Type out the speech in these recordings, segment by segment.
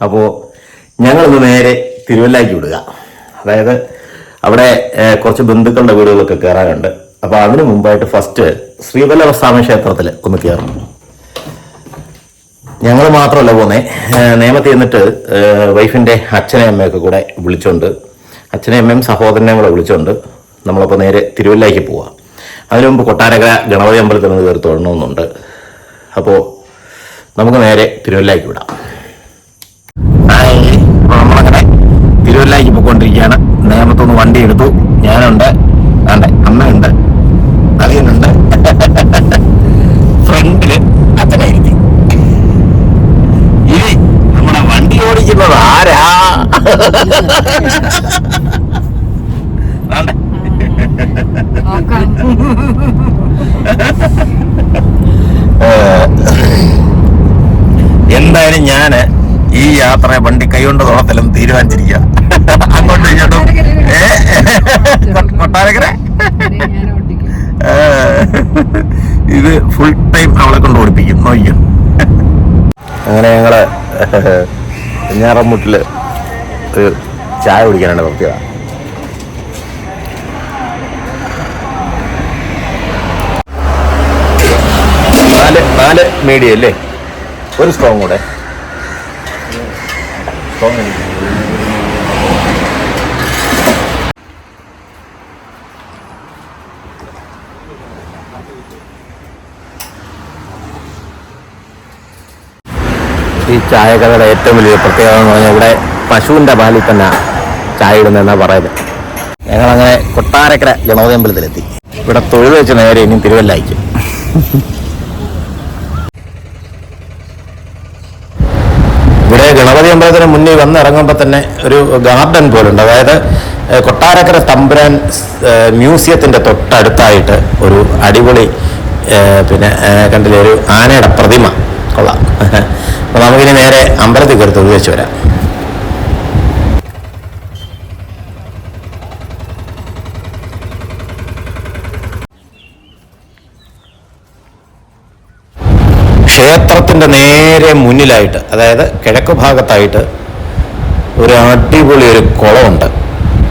അപ്പോൾ ഞങ്ങളിന്ന് നേരെ തിരുവല്ലയ്ക്ക് വിടുക. അതായത് അവിടെ കുറച്ച് ബന്ധുക്കളുടെ വീടുകളൊക്കെ കയറാനുണ്ട്. അപ്പോൾ അതിനു മുമ്പായിട്ട് ഫസ്റ്റ് ശ്രീവല്ലഭസ്വാമി ക്ഷേത്രത്തിൽ ഒന്ന് കയറണം. ഞങ്ങൾ മാത്രമല്ല പോകുന്നത്, നേമത്തിൽ നിന്നിട്ട് വൈഫിൻ്റെ അച്ഛനെയും അമ്മയൊക്കെ കൂടെ വിളിച്ചോണ്ട്, അച്ഛനെയും അമ്മയും സഹോദരനെയും കൂടെ വിളിച്ചോണ്ട് നമ്മളപ്പോൾ നേരെ തിരുവല്ലയ്ക്ക് പോവാം. അതിനു മുമ്പ് കൊട്ടാരക്കര ഗണപതി അമ്പലത്തിൽ നിന്ന് കയറി തൊഴണമെന്നുണ്ട്. അപ്പോൾ നമുക്ക് നേരെ തിരുവല്ലയ്ക്ക് വിടാം. നമ്മളങ്ങനെ തിരുവല്ലയ്ക്ക് പോയിക്കൊണ്ടിരിക്കുകയാണ്. നേമത്തൊന്ന് വണ്ടി എടുത്തു. ഞാനുണ്ട്, അമ്മയുണ്ട്, അളിയനുണ്ട്, ഫ്രണ്ടില് അച്ഛനായിരിക്കും. ഇനി നമ്മുടെ വണ്ടി ഓടിക്കുന്നത് ആരാ? എന്തായാലും ഞാന് ഈ യാത്ര വണ്ടി കൈകൊണ്ട് തോളത്തിലും തീരുമാനിച്ചിരിക്കുക. അങ്ങോട്ടും ഇങ്ങോട്ടും കൊട്ടാരക്കര ഇത് ഫുൾ ടൈം അവളെ കൊണ്ട് ഓടിപ്പിക്കും, നോക്കിക്കും. അങ്ങനെ ഞങ്ങള് വെഞ്ഞാറമ്മൂട്ടില് ഒരു ചായ കുടിക്കാനാണ് നോക്കിയതാ. നാല് മീഡിയം അല്ലേ, ഒരു സ്ട്രോങ് കൂടെ. ഈ ചായക്കടയുടെ ഏറ്റവും വലിയ പ്രത്യേകത എന്ന് പറഞ്ഞാൽ ഇവിടെ പശുവിൻ്റെ പാലിൽ തന്നെ ചായ ഇടുന്നതെന്നാണ് പറയുന്നത്. ഞങ്ങളങ്ങനെ കൊട്ടാരക്കര ഗണപതി അമ്പലത്തിലെത്തി. ഇവിടെ തൊഴിൽ വെച്ച് നേരെ ഇനിയും തിരുവല്ലയ്ക്ക്. ഇവിടെ ഗണപതി അമ്പലത്തിന് മുന്നിൽ വന്നിറങ്ങുമ്പോൾ തന്നെ ഒരു ഗാർഡൻ പോലുണ്ട്. അതായത് കൊട്ടാരക്കര തമ്പുരാൻ മ്യൂസിയത്തിൻ്റെ തൊട്ടടുത്തായിട്ട് ഒരു അടിപൊളി പിന്നെ കണ്ടില്ലേ ഒരു ആനയുടെ പ്രതിമ. കൊള്ളാം. അപ്പോൾ നമുക്കിനി നേരെ അമ്പലത്തിൽ കയറി തൊഴിൽ വെച്ച് വരാം. ക്ഷേത്രത്തിൻ്റെ നേരെ മുന്നിലായിട്ട്, അതായത് കിഴക്ക് ഭാഗത്തായിട്ട് ഒരു അടിപൊളി ഒരു കുളമുണ്ട്.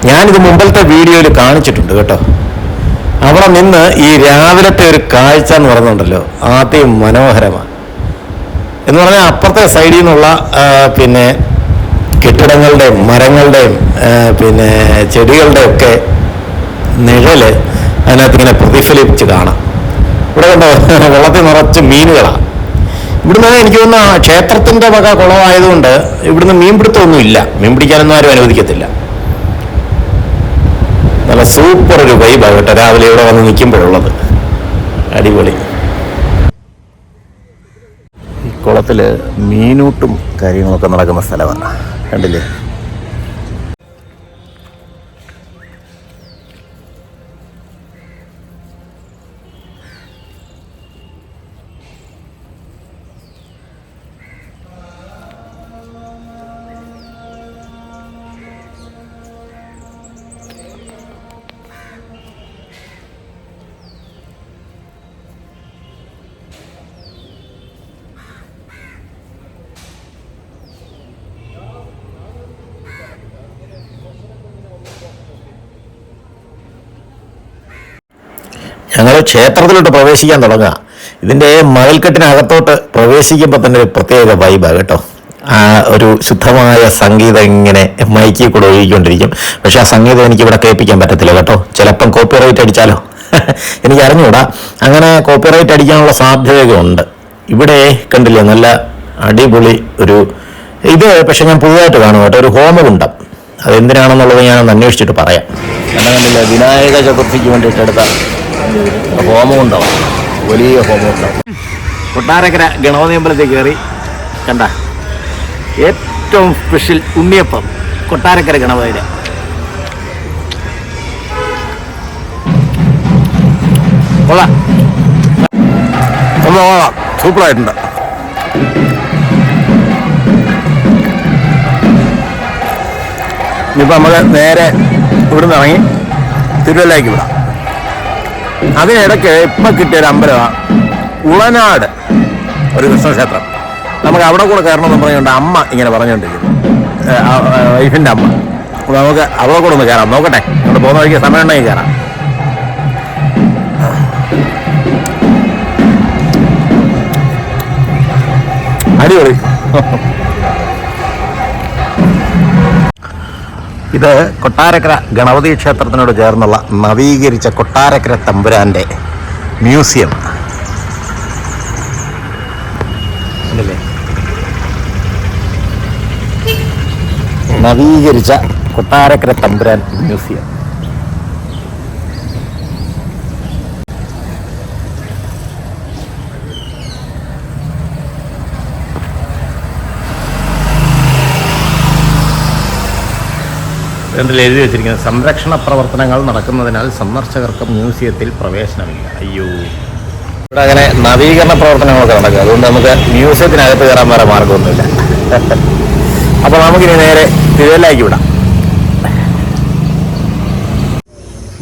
ഞാനിത് മുമ്പത്തെ വീഡിയോയിൽ കാണിച്ചിട്ടുണ്ട് കേട്ടോ. അവിടെ നിന്ന് ഈ രാവിലത്തെ ഒരു കാഴ്ച എന്ന് പറയുന്നുണ്ടല്ലോ, അതിമനോഹരമാണ്. എന്ന് പറഞ്ഞാൽ അപ്പുറത്തെ സൈഡിൽ നിന്നുള്ള പിന്നെ കെട്ടിടങ്ങളുടെയും മരങ്ങളുടെയും പിന്നെ ചെടികളുടെയും ഒക്കെ നിഴല് അതിനകത്ത് ഇങ്ങനെ പ്രതിഫലിപ്പിച്ച് കാണാം. ഇവിടെ കണ്ടോ, വെള്ളത്തിൽ നിറച്ച് മീനുകളാണ്. ഇവിടുന്ന് എനിക്ക് തോന്നുന്നു ക്ഷേത്രത്തിൻ്റെ വക കുളമായതുകൊണ്ട് ഇവിടുന്ന് മീൻപിടുത്തമൊന്നും ഇല്ല, മീൻ പിടിക്കാനൊന്നും ആരും അനുവദിക്കത്തില്ല. നല്ല സൂപ്പർ ഒരു വൈബാണ് കേട്ടോ രാവിലെ ഇവിടെ വന്ന് നിൽക്കുമ്പോഴുള്ളത്. അടിപൊളി. ഈ കുളത്തിൽ മീനൂട്ടും കാര്യങ്ങളൊക്കെ നടക്കുന്ന സ്ഥലമാണ്, കണ്ടില്ലേ? ഞങ്ങൾ ക്ഷേത്രത്തിലോട്ട് പ്രവേശിക്കാൻ തുടങ്ങുക. ഇതിൻ്റെ മതിൽക്കെട്ടിനകത്തോട്ട് പ്രവേശിക്കുമ്പോൾ തന്നെ ഒരു പ്രത്യേക വൈബാണ് കേട്ടോ. ആ ഒരു ശുദ്ധമായ സംഗീതം ഇങ്ങനെ മൈക്കിൽ കൂടെ ഒഴുകിക്കൊണ്ടിരിക്കും. പക്ഷെ ആ സംഗീതം എനിക്കിവിടെ കേൾപ്പിക്കാൻ പറ്റത്തില്ല കേട്ടോ. ചിലപ്പം കോപ്പിറൈറ്റ് അടിച്ചാലോ എനിക്ക് അറിഞ്ഞുകൂടാ. അങ്ങനെ കോപ്പിറൈറ്റ് അടിക്കാനുള്ള സാധ്യതയൊക്കെ ഉണ്ട്. ഇവിടെ കണ്ടില്ലേ നല്ല അടിപൊളി ഒരു ഇത്. പക്ഷെ ഞാൻ പുതുതായിട്ട് കാണും കേട്ടോ, ഒരു ഹോമകുണ്ടം. അതെന്തിനാണെന്നുള്ളത് ഞാനൊന്ന് അന്വേഷിച്ചിട്ട് പറയാം. കണ്ടില്ലേ, വിനായക ചതുർത്ഥിക്ക് വേണ്ടിയിട്ട് എടുത്ത ഹോമമുണ്ടാവും, വലിയ ഹോമമുണ്ടാവും. കൊട്ടാരക്കര ഗണപതി അമ്പലത്തിൽ കയറി കണ്ട ഏറ്റവും സ്പെഷ്യൽ ഉണ്ണിയപ്പം കൊട്ടാരക്കര ഗണപതിയുടെ. കൊള്ളാം, സൂപ്പറായിട്ടുണ്ട്. ഇനിയിപ്പോൾ നമ്മൾ നേരെ ഇവിടുന്ന് ഇറങ്ങി തിരുവല്ലയ്ക്ക് വിടാം. അതിനിടയ്ക്ക് ഇപ്പം കിട്ടിയൊരു അമ്പലമാണ് ഉളനാട് ഒരു കൃഷ്ണക്ഷേത്രം. നമുക്ക് അവിടെ കൂടെ കയറണമെന്ന് പറഞ്ഞുകൊണ്ട് അമ്മ ഇങ്ങനെ പറഞ്ഞുകൊണ്ടിരിക്കുന്നു, വൈഫിൻ്റെ അമ്മ. നമുക്ക് അവിടെ കൂടെ ഒന്ന് കയറാം, നോക്കട്ടെ, അവിടെ പോകുന്ന വഴിക്ക് സമയം ഉണ്ടെങ്കിൽ കയറാം. അടിപൊളി. ഇത് കൊട്ടാരക്കര ഗണപതി ക്ഷേത്രത്തിനോട് ചേർന്നുള്ള നവീകരിച്ച കൊട്ടാരക്കര തമ്പുരാൻ്റെ മ്യൂസിയം അല്ലേ? നവീകരിച്ച കൊട്ടാരക്കര തമ്പുരാൻ മ്യൂസിയം. ഇതിൽ എഴുതി വെച്ചിരിക്കുന്നത് സംരക്ഷണ പ്രവർത്തനങ്ങൾ നടക്കുന്നതിനാൽ സന്ദർശകർക്ക് മ്യൂസിയത്തിൽ പ്രവേശനമില്ല. അയ്യോ, ഇവിടെ അങ്ങനെ നവീകരണ പ്രവർത്തനങ്ങളൊക്കെ നടക്കുക, അതുകൊണ്ട് നമുക്ക് മ്യൂസിയത്തിനകത്ത് കയറാൻ വേറെ മാർഗമൊന്നുമില്ല. അപ്പോൾ നമുക്കിനി നേരെ തിരുവല്ലയ്ക്ക് വിടാം.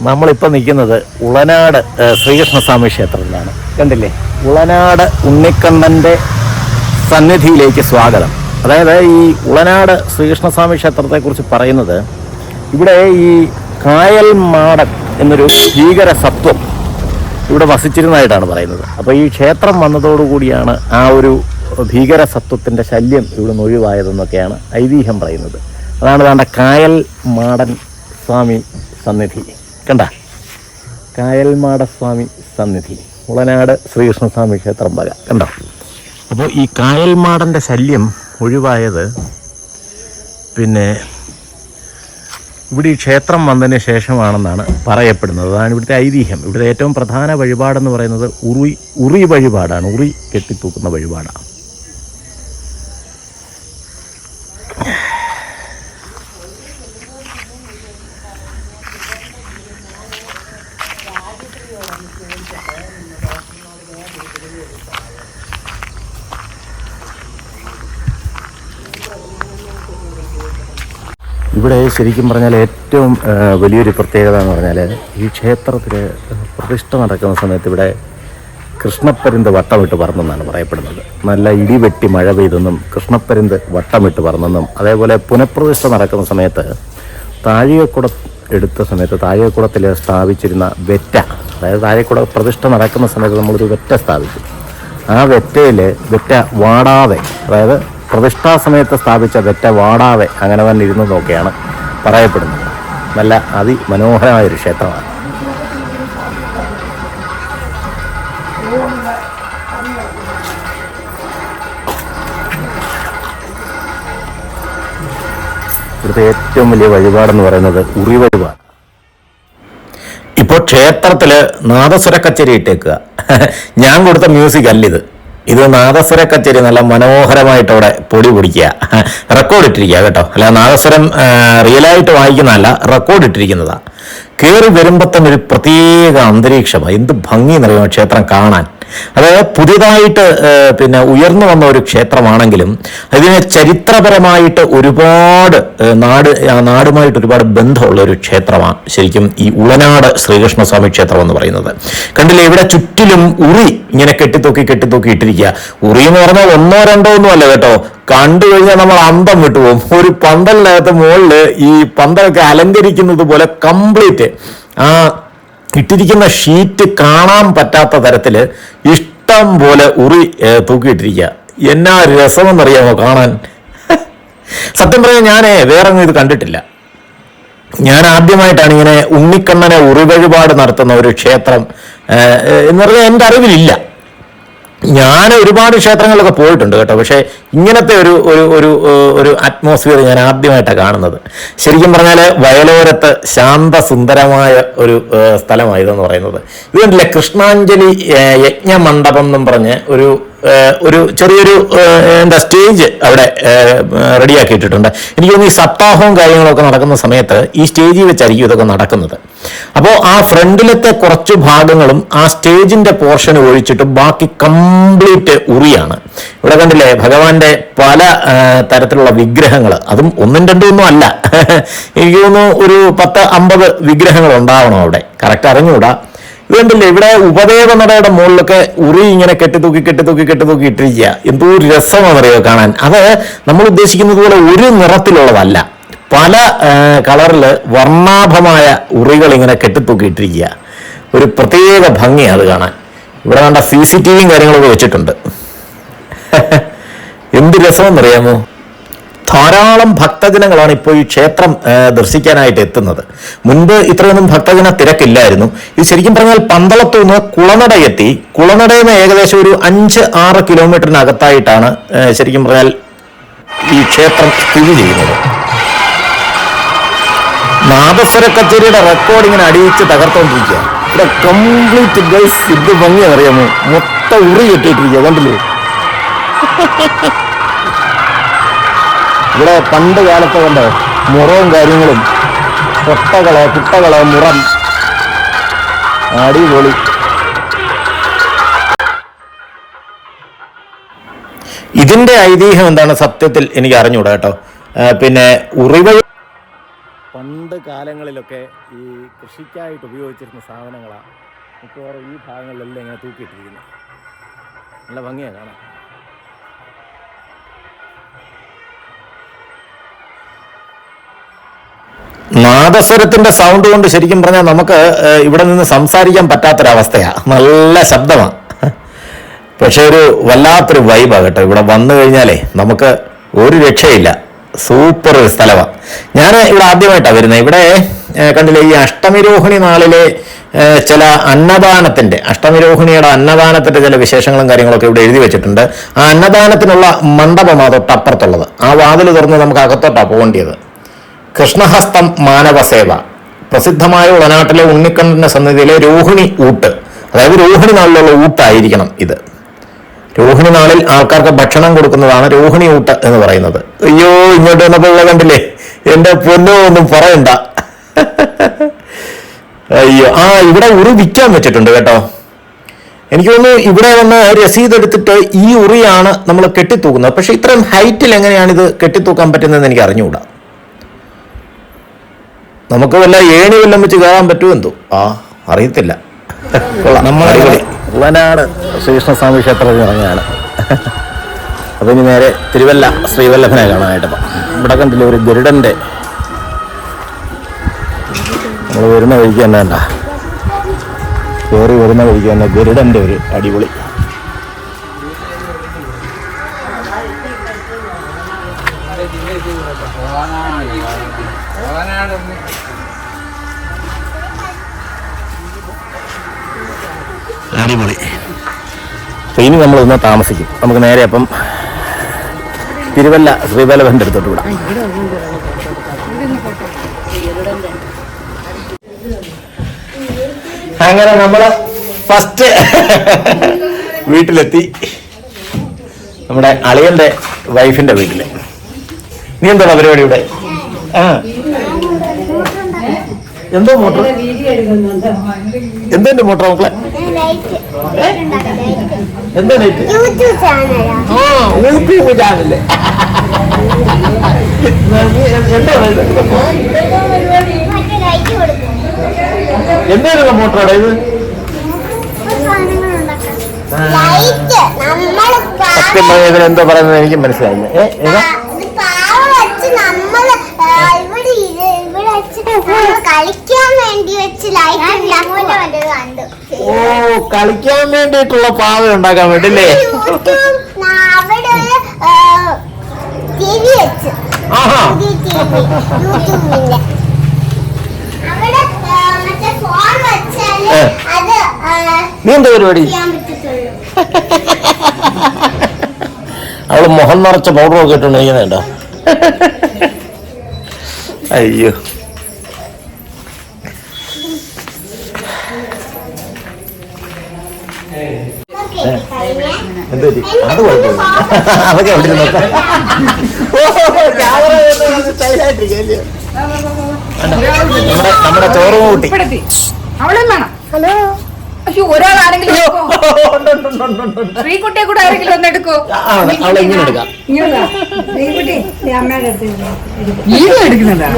നമ്മളിപ്പോൾ നിൽക്കുന്നത് ഉളനാട് ശ്രീകൃഷ്ണസ്വാമി ക്ഷേത്രത്തിലാണ്. കണ്ടില്ലേ, ഉളനാട് ഉണ്ണിക്കണ്ണൻ്റെ സന്നിധിയിലേക്ക് സ്വാഗതം. അതായത് ഈ ഉളനാട് ശ്രീകൃഷ്ണസ്വാമി ക്ഷേത്രത്തെക്കുറിച്ച് പറയുന്നത്, ഇവിടെ ഈ കായൽ മാടൻ എന്നൊരു ഭീകര സത്വം ഇവിടെ വസിച്ചിരുന്നതായിട്ടാണ് പറയുന്നത്. അപ്പോൾ ഈ ക്ഷേത്രം വന്നതോടുകൂടിയാണ് ആ ഒരു ഭീകര സത്വത്തിൻ്റെ ശല്യം ഇവിടെ നിന്ന് ഒഴിവായതെന്നൊക്കെയാണ് ഐതിഹ്യം പറയുന്നത്. അതാണ് വേണ്ട കായൽ മാടൻ സ്വാമി സന്നിധി. കണ്ട, കായൽ മാടസ്വാമി സന്നിധി, ഉളനാട് ശ്രീകൃഷ്ണസ്വാമി ക്ഷേത്രം വക. കണ്ടോ? അപ്പോൾ ഈ കായൽ മാടൻ്റെ ശല്യം ഒഴിവായത് പിന്നെ ഇവിടെ ഈ ക്ഷേത്രം വന്നതിന് ശേഷമാണെന്നാണ് പറയപ്പെടുന്നത്. അതാണ് ഇവിടുത്തെ ഐതിഹ്യം. ഇവിടുത്തെ ഏറ്റവും പ്രധാന വഴിപാടെന്ന് പറയുന്നത് ഉറി വഴിപാടാണ്. ഉറി കെട്ടിത്തൂക്കുന്ന വഴിപാടാണ്. ഇവിടെ ശരിക്കും പറഞ്ഞാൽ ഏറ്റവും വലിയൊരു പ്രത്യേകത എന്ന് പറഞ്ഞാൽ, ഈ ക്ഷേത്രത്തിൽ പ്രതിഷ്ഠ നടക്കുന്ന സമയത്ത് ഇവിടെ കൃഷ്ണപ്പരുന്ത് വട്ടമിട്ട് പറന്നെന്നാണ് പറയപ്പെടുന്നത്. നല്ല ഇടിവെട്ടി മഴ പെയ്തെന്നും കൃഷ്ണപ്പരുന്ത് വട്ടമിട്ട് പറന്നെന്നും, അതേപോലെ പുനഃപ്രതിഷ്ഠ നടക്കുന്ന സമയത്ത് താഴികക്കുട എടുത്ത സമയത്ത് താഴികക്കുടത്തിൽ സ്ഥാപിച്ചിരുന്ന വെറ്റ, അതായത് താഴികക്കുട പ്രതിഷ്ഠ നടക്കുന്ന സമയത്ത് നമ്മളൊരു വെറ്റ സ്ഥാപിച്ചു. ആ വെറ്റ വാടാതെ, അതായത് പ്രതിഷ്ഠാ സമയത്ത് സ്ഥാപിച്ച വെറ്റ വാടാതെ അങ്ങനെ തന്നെ ഇരുന്നതൊക്കെയാണ് പറയപ്പെടുന്നത്. നല്ല അതിമനോഹരമായൊരു ക്ഷേത്രമാണ്. ഇവിടുത്തെ ഏറ്റവും വലിയ വഴിപാടെന്ന് പറയുന്നത് ഉറി വഴിപാട്. ഇപ്പോൾ ക്ഷേത്രത്തിൽ നാദസ്വര കച്ചേരി ഇട്ടേക്കുക. ഞാൻ കൊടുത്ത മ്യൂസിക് അല്ലിത്. ഇത് നാദസ്വര കച്ചേരി നല്ല മനോഹരമായിട്ട് അവിടെ പൊടി പൊടിക്കുക, റെക്കോർഡ് ഇട്ടിരിക്കുക കേട്ടോ. അല്ല, നാദസ്വരം റിയലായിട്ട് വായിക്കുന്നതല്ല, റെക്കോർഡ് ഇട്ടിരിക്കുന്നതാണ്. കയറി വരുമ്പോൾ തന്നെ ഒരു പ്രത്യേക അന്തരീക്ഷമാണ്. എന്ത് ഭംഗി എന്നറിയാമോ ക്ഷേത്രം കാണാൻ. അതായത് പുതിയതായിട്ട് ഉയർന്നു വന്ന ഒരു ക്ഷേത്രമാണെങ്കിലും അതിന് ചരിത്രപരമായിട്ട് ഒരുപാട് നാടുമായിട്ട് ഒരുപാട് ബന്ധമുള്ള ഒരു ക്ഷേത്രമാണ് ശരിക്കും ഈ ഉളനാട് ശ്രീകൃഷ്ണസ്വാമി ക്ഷേത്രം എന്ന് പറയുന്നത്. കണ്ടില്ലേ, ഇവിടെ ചുറ്റിലും ഉറി ഇങ്ങനെ കെട്ടിത്തൂക്കി ഇട്ടിരിക്കുക. ഉറി എന്ന് പറഞ്ഞാൽ ഒന്നോ രണ്ടോ ഒന്നും അല്ല കേട്ടോ, കണ്ടു കഴിഞ്ഞാൽ നമ്മൾ അന്തം വിട്ടുപോകും. ഒരു പന്തലിനകത്ത് മുകളിൽ ഈ പന്തലൊക്കെ അലങ്കരിക്കുന്നത് പോലെ കംപ്ലീറ്റ് ആ ഇട്ടിരിക്കുന്ന ഷീറ്റ് കാണാൻ പറ്റാത്ത തരത്തിൽ ഇഷ്ടം പോലെ ഉറി തൂക്കിയിട്ടിരിക്കുക. എന്നാ രസമെന്നറിയാമോ കാണാൻ. സത്യം പറയാൻ ഞാൻ വേറൊന്നും ഇത് കണ്ടിട്ടില്ല. ഞാൻ ആദ്യമായിട്ടാണ് ഇങ്ങനെ ഉണ്ണിക്കണ്ണനെ ഉറി വഴിപാട് നടത്തുന്ന ഒരു ക്ഷേത്രം എന്ന് പറഞ്ഞാൽ എൻ്റെ അറിവിലില്ല. ഞാൻ ഒരുപാട് ക്ഷേത്രങ്ങളിലൊക്കെ പോയിട്ടുണ്ട് കേട്ടോ, പക്ഷേ ഇങ്ങനത്തെ ഒരു അറ്റ്മോസ്ഫിയർ ഞാൻ ആദ്യമായിട്ടാണ് കാണുന്നത്. ശരിക്കും പറഞ്ഞാൽ വയലോരത്ത് ശാന്തസുന്ദരമായ ഒരു സ്ഥലമായതെന്ന് പറയുന്നത്. ഇത് കണ്ടില്ലേ, കൃഷ്ണാഞ്ജലി യജ്ഞമണ്ഡപം എന്നും പറഞ്ഞ് ഒരു ഒരു ചെറിയൊരു എന്താ സ്റ്റേജ് അവിടെ റെഡിയാക്കി ഇട്ടിട്ടുണ്ട്. എനിക്ക് തോന്നുന്നു ഈ സപ്താഹവും കാര്യങ്ങളൊക്കെ നടക്കുന്ന സമയത്ത് ഈ സ്റ്റേജിൽ വെച്ചായിരിക്കും ഇതൊക്കെ നടക്കുന്നത്. അപ്പോൾ ആ ഫ്രണ്ടിലത്തെ കുറച്ച് ഭാഗങ്ങളും ആ സ്റ്റേജിന്റെ പോർഷൻ ഒഴിച്ചിട്ട് ബാക്കി കംപ്ലീറ്റ് ഉറിയാണ്. ഇവിടെ കണ്ടില്ലേ ഭഗവാന്റെ പല തരത്തിലുള്ള വിഗ്രഹങ്ങൾ, അതും ഒന്നും രണ്ടും ഒന്നും അല്ല. എനിക്ക് തോന്നുന്നു ഒരു 10-50 വിഗ്രഹങ്ങൾ ഉണ്ടാവണം അവിടെ, കറക്റ്റ് അറിഞ്ഞുകൂടാ. ഇതുകൊണ്ടില്ലേ ഇവിടെ ഉപദേവനടയുടെ മുകളിലൊക്കെ ഉറി ഇങ്ങനെ കെട്ടിത്തൂക്കി ഇട്ടിരിക്കുക. എന്തോ ഒരു രസമാണെന്നറിയോ കാണാൻ. അത് നമ്മൾ ഉദ്ദേശിക്കുന്നത് പോലെ ഒരു നിറത്തിലുള്ളതല്ല, പല കളറിൽ വർണ്ണാഭമായ ഉറികൾ ഇങ്ങനെ കെട്ടിത്തൂക്കി ഇട്ടിരിക്കുക. ഒരു പ്രത്യേക ഭംഗിയാണ് അത് കാണാൻ. ഇവിടെ വേണ്ട CCTVയും കാര്യങ്ങളൊക്കെ വെച്ചിട്ടുണ്ട്. എന്ത് രസമെന്നറിയാമോ? ധാരാളം ഭക്തജനങ്ങളാണ് ഇപ്പോൾ ഈ ക്ഷേത്രം ദർശിക്കാനായിട്ട് എത്തുന്നത്. മുൻപ് ഇത്രയൊന്നും ഭക്തജന തിരക്കില്ലായിരുന്നു. ഇത് ശരിക്കും പറഞ്ഞാൽ പന്തളത്തു നിന്ന് കുളനട എത്തി. കുളനടയിൽ നിന്ന് ഏകദേശം ഒരു 5-6 കിലോമീറ്ററിനകത്തായിട്ടാണ് ശരിക്കും പറഞ്ഞാൽ ഈ ക്ഷേത്രം സ്ഥിതി ചെയ്യുന്നത്. നാദസ്വര കച്ചേരിയുടെ റെക്കോർഡ് ഇങ്ങനെ അടിയിച്ച് തകർത്തോണ്ടിരിക്കുക. ഇവിടെ കംപ്ലീറ്റ് ഗൈസ് ഇത് ഭംഗിയെന്നറിയാമോ? മൊത്തം ഉറി കെട്ടിയിട്ടിരിക്കുക, കണ്ടില്ലേ? ഇവിടെ പണ്ട് കാലത്ത് കണ്ടോ മുറവും കാര്യങ്ങളും, കുട്ടകള് മുറം, അടിപൊളി. ഇതിന്റെ ഐതിഹ്യം എന്താണ് സത്യത്തിൽ എനിക്ക് അറിഞ്ഞൂടാ കേട്ടോ. പിന്നെ ഉറിവഴി പണ്ട് കാലങ്ങളിലൊക്കെ ഈ കൃഷിക്കായിട്ട് ഉപയോഗിച്ചിരുന്ന സാധനങ്ങളാണ് മിക്കവാറും ഈ ഭാഗങ്ങളിലെല്ലാം ഇങ്ങനെ തൂക്കിയിട്ടിരിക്കുന്നത്. നല്ല ഭംഗിയാണ് കാണാൻ. നാദസ്വരത്തിന്റെ സൗണ്ട് കൊണ്ട് ശരിക്കും പറഞ്ഞാൽ നമുക്ക് ഇവിടെ നിന്ന് സംസാരിക്കാൻ പറ്റാത്തൊരവസ്ഥയാണ്. നല്ല ശബ്ദമാണ്, പക്ഷെ ഒരു വല്ലാത്തൊരു വൈബാണ് കേട്ടോ. ഇവിടെ വന്നു കഴിഞ്ഞാലേ നമുക്ക് ഒരു രക്ഷയില്ല. സൂപ്പർ ഒരു സ്ഥലമാണ്. ഞാൻ ഇവിടെ ആദ്യമായിട്ടാണ് വരുന്നത്. ഇവിടെ കണ്ടില്ലേ ഈ അഷ്ടമിരോഹിണി നാളിലെ ചില അഷ്ടമിരോഹിണിയുടെ അന്നദാനത്തിന്റെ ചില വിശേഷങ്ങളും കാര്യങ്ങളൊക്കെ ഇവിടെ എഴുതി വെച്ചിട്ടുണ്ട്. ആ അന്നദാനത്തിനുള്ള മണ്ഡപമാണ് തൊട്ടപ്പുറത്തുള്ളത്. ആ വാതിൽ തുറന്ന് നമുക്ക് അകത്തോട്ടാണ് പോകേണ്ടത്. കൃഷ്ണഹസ്തം മാനവസേവ, പ്രസിദ്ധമായ ഉളനാട്ടിലെ ഉണ്ണിക്കണ്ണന്റെ സന്നിധിയിലെ രോഹിണി ഊട്ട്, അതായത് രോഹിണി നാളിലുള്ള ഊട്ടായിരിക്കണം ഇത്. രോഹിണി നാളിൽ ആൾക്കാർക്ക് ഭക്ഷണം കൊടുക്കുന്നതാണ് രോഹിണി ഊട്ട് എന്ന് പറയുന്നത്. അയ്യോ, ഇങ്ങോട്ട് വന്നപ്പോൾ കണ്ടില്ലേ, എന്റെ പൊന്നോ ഒന്നും പറയണ്ട. അയ്യോ, ഇവിടെ ഉറി വിൽക്കാൻ വെച്ചിട്ടുണ്ട് കേട്ടോ. എനിക്ക് തോന്നുന്നു ഇവിടെ വന്ന് രസീത് എടുത്തിട്ട് ഈ ഉറിയാണ് നമ്മൾ കെട്ടിത്തൂക്കുന്നത്. പക്ഷെ ഇത്രയും ഹൈറ്റിൽ എങ്ങനെയാണ് ഇത് കെട്ടിത്തൂക്കാൻ പറ്റുന്നതെന്ന് എനിക്ക് അറിഞ്ഞുകൂടാ. നമുക്ക് വല്ല ഏണി വല്ലം വെച്ച് കയറാൻ പറ്റുമെന്തോ, അറിയത്തില്ല. നമ്മളെ ഉളനാട് ശ്രീകൃഷ്ണസ്വാമി ക്ഷേത്രത്തിൽ ഇറങ്ങിയാണ്. അപ്പം ഇനി നേരെ തിരുവല്ല ശ്രീവല്ലഭനെ കാണാനായിട്ട്. ഇവിടെ കണ്ടില്ല ഒരു ഗരുഡന്റെ, നമ്മൾ വരുന്ന വഴിക്ക് തന്നെ വേണ്ട, കയറി വരുന്ന വഴിക്ക് തന്നെ ഗരുഡന്റെ ഒരു അടിപൊളി. അടിപൊളി. അപ്പം ഇനി നമ്മൾ ഇന്ന് താമസിക്കും. നമുക്ക് നേരെ അപ്പം തിരുവല്ല ശ്രീവല്ലഭന്റെ അടുത്തോട്ട് വിടാം. അങ്ങനെ നമ്മൾ ഫസ്റ്റ് വീട്ടിലെത്തി. നമ്മുടെ അളിയന്റെ വൈഫിന്റെ വീട്ടില്. നീ എന്താണ് പരിപാടി ഇവിടെ? എന്തോ മോട്ടർ, എന്തെന്റെ മോട്ടർ മക്കളെ? എന്താ ലൈറ്റ്? YouTube channel. എന്തായിരുന്നു മോട്ടറാണ് ഇത്? സത്യം പറഞ്ഞ ഇതിനെന്തോ പറയുന്നത് എനിക്ക് മനസ്സിലായില്ല. കളിക്കാൻ വേണ്ടിയിട്ടുള്ള പാവ ഉണ്ടാക്കാൻ വേണ്ടില്ലേ? നീ എന്താ പരിപാടി? അവള് മുഖം നിറച്ച പൗഡറൊക്കെ ഇട്ടുണ്ട് ഇങ്ങനെയുണ്ടോ? അയ്യോ, എന്ത് പറ്റി? അത് കുഴപ്പമില്ല, അതൊക്കെ എവിടെ നോക്കാം. നമ്മുടെ ചോറ് കൂട്ടി ഹലോ. അയ്യോ, ഒരാൾ ആരെങ്കിലും ശ്രീകുട്ടിയെ കൂടെ ആരെങ്കിലും ഒന്ന് എടുക്കോ? അവളെ ഇങ്ങനെ എടുക്കാം. ശ്രീകുട്ടി അമ്മയുടെ അടുത്ത് എടുക്കുന്നതാ.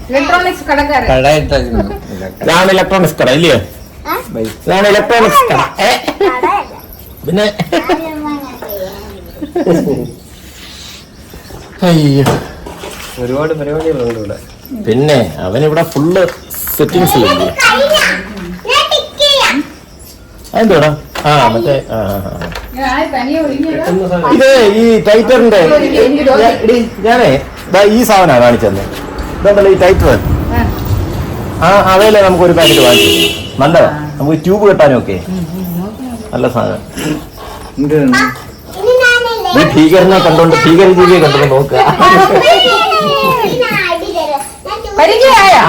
ഇലക്ട്രോണിക്സ് കടക്കാരൻ. ഇതാണ് ഇലക്ട്രോണിക്സ് കട ഇല്ലയോ? ഇതാണ് ഇലക്ട്രോണിക്സ് കട. പിന്നെ അയ്യോ, ഒരുപാട് പരിപാടികളുണ്ട് ഇവിടെ. പിന്നെ അവനിവിടെ ഫുള്ള് സെറ്റിങ്സിലില്ലേ? അതെന്തോടാ? മറ്റേ ഇത് ഈ ടൈറ്ററിന്റെ ഞാനേ ഈ സാധനമാണ് കാണിച്ചത്. ഇതുണ്ടല്ലോ ഈ ടൈറ്റർ, അതല്ലേ നമുക്കൊരു പാക്കറ്റ് വാങ്ങിച്ചു. നല്ലതാ, നമുക്ക് ട്യൂബ് കെട്ടാനും ഒക്കെ നല്ല സാധനം. ഈ ഭീകരനെ കണ്ടോണ്ട് ഭീകരജീവിയെ കണ്ടോണ്ട് നോക്കുക.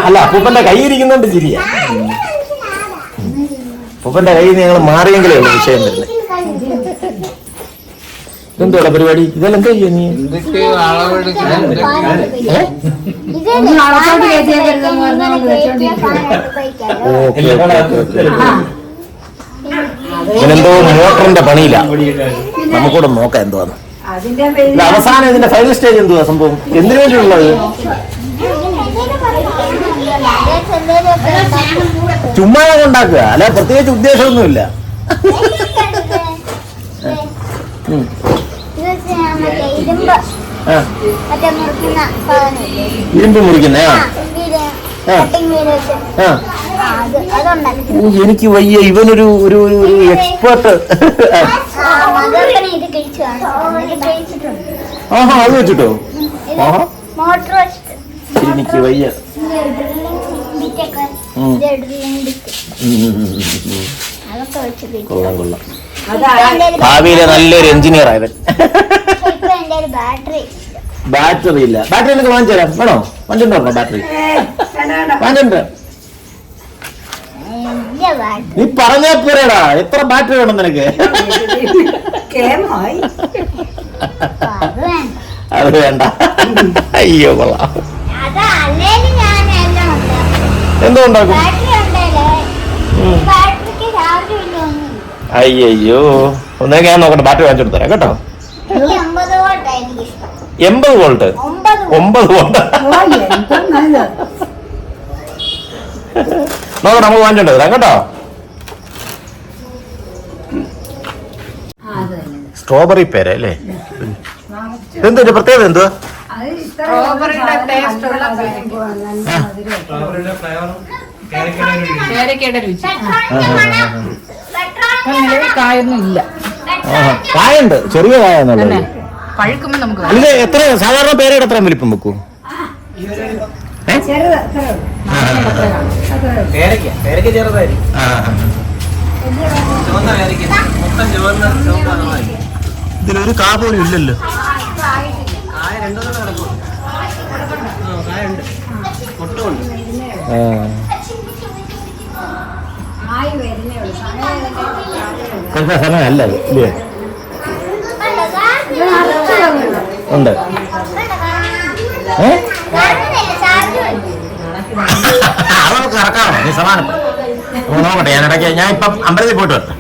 അല്ല, അപ്പൂപ്പന്റെ കൈ ഇരിക്കുന്നുണ്ട് ചിരിയ. അപ്പൂപ്പന്റെ കയ്യിൽ നിന്ന് ഞങ്ങൾ മാറിയെങ്കിലേ ഉള്ളൂ വിഷയം വരുന്നത്. ഇതെന്തോടാ പരിപാടി? ഇതെല്ലാം എന്താ ചെയ്യാ നീ? ഇവനെന്തോ മോട്ടറിന്റെ പണിയില്ല. നമുക്കൂടെ നോക്കാം എന്തുവാന്ന്. അവസാനം ഇതിന്റെ ഫൈനൽ സ്റ്റേജ് എന്തുവാ സംഭവം? എന്തിനു വേണ്ടിയുള്ളത്? ചുമ്മാ ഉണ്ടാക്കുക, അല്ല പ്രത്യേകിച്ച് ഉദ്ദേശമൊന്നുമില്ല. ഇരുമ്പ് മുറിക്കുന്ന എനിക്ക് വയ്യ. ഇവനൊരു ഒരു എക്സ്പേർട്ട്. ആഹാ, അത് വെച്ചിട്ടോ? എനിക്ക് വയ്യ. കൊള്ളാം കൊള്ളാം. ഭാവിയിലെ നല്ലൊരു എഞ്ചിനീയർ ആയത്. ബാറ്ററി ഇല്ല. ബാറ്ററി എനിക്ക് വാങ്ങിച്ചു തരാം. വേണോ? വണ്ടിണ്ടോ ബാറ്ററി? വാങ്ങിണ്ട്. നീ പറഞ്ഞാ പോരേടാ, എത്ര ബാറ്ററി വേണം നിനക്ക്? അത് വേണ്ട. അയ്യോ കൊള്ളാം. എന്തോ ഉണ്ടാക്കും? അയ്യോ, ഒന്നേക്ക് ഞാൻ നോക്കട്ടെ. ബാറ്ററി വാങ്ങിച്ചു തരാം കേട്ടോ. 80 വോൾട്ട്. 9 വോൾട്ട് നോക്കട്ടെ, നമുക്ക് വാങ്ങിച്ചോണ്ട് തരാം കേട്ടോ. സ്ട്രോബെറി പേര അല്ലേ? എന്ത് പ്രത്യേകത എന്തുവാ? കായൊന്നും ഇല്ല. കായുണ്ട്, ചെറിയ കായെന്നുള്ളത്. പഴുക്കുമ്പോ നമുക്ക് ഇത് എത്ര സാധാരണ പേരയുടെ എത്ര വലിപ്പം വെക്കും? ഇതിലൊരു കാ പോലും ഇല്ലല്ലോ. സമയമല്ല അത് ഇല്ലേ? ഉണ്ട്. അതൊക്കെ ഇറക്കാമോ? നീ സമാനം നോക്കട്ടെ. ഞാൻ ഇടയ്ക്ക് ഞാൻ ഇപ്പം അമ്പലത്തിൽ പോയിട്ട് വരട്ടെ.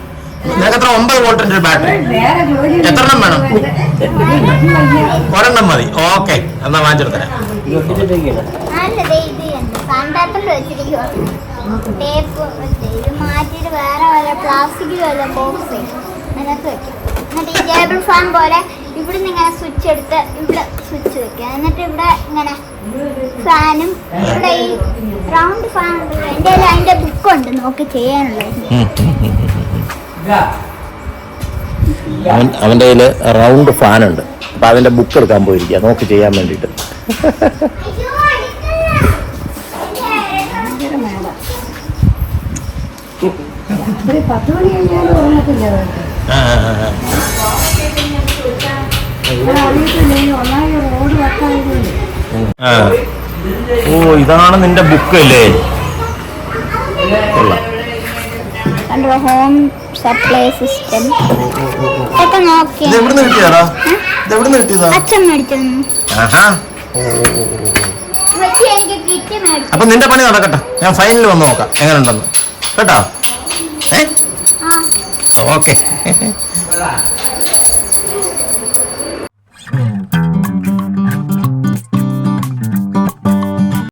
നിനക്ക് എത്ര? 9 വോൾട്ടിന്റെ ഒരു ബാറ്ററി. എത്രണ്ണം വേണം? ഒരെണ്ണം മതി. ഓക്കെ, എന്നാ വാങ്ങിച്ചെടുത്തരാം. മാറ്റിട്ട് വേറെ പ്ലാസ്റ്റിക് ബോക്സ് അതിനകത്ത് വെക്കാം. എന്നിട്ട് ഈ ടേബിൾ ഫാൻ പോലെ ഇവിടെ നിന്ന് ഇങ്ങനെ സ്വിച്ച് എടുത്ത് ഇവിടെ സ്വിച്ച് വെക്കുക. എന്നിട്ട് ഇവിടെ ഇങ്ങനെ ഫാനും ഇവിടെ ഈ റൗണ്ട് ഫാൻ എൻ്റെ അതിൻ്റെ ബുക്കുണ്ട് നോക്കി ചെയ്യാനുള്ളത്. അവന്റെ കയ്യില് റൗണ്ട് ഫാൻ ഉണ്ട്. അപ്പൊ അതിന്റെ ബുക്ക് എടുക്കാൻ പോയിരിക്കുക നോക്കി ചെയ്യാൻ വേണ്ടിട്ട്. ആ, ആ, ആ. ആ. ഓ ഇതാണ് നിന്റെ ബുക്ക് അല്ലേ? കൊള്ളാം. ഹോം സപ്ലൈ സിസ്റ്റം ഒക്കെ നോക്കി ഇത് എവിടുന്ന് കിട്ടിയതാ? ഇത് എവിടുന്ന് കിട്ടിയതാ? അച്ഛൻ മേടിച്ചിരുന്നു. ആഹാ. ഓ, ഓ, ഓ, ഓ, ഓ. എനിക്ക് കിറ്റ് മേടിച്ചു. അപ്പൊ നിന്റെ പണി നടക്കട്ടെ, ഞാൻ ഫൈനൽ വന്ന് നോക്കാം എങ്ങനെ ഉണ്ടെന്ന് കേട്ടോ. ആ ഓക്കെ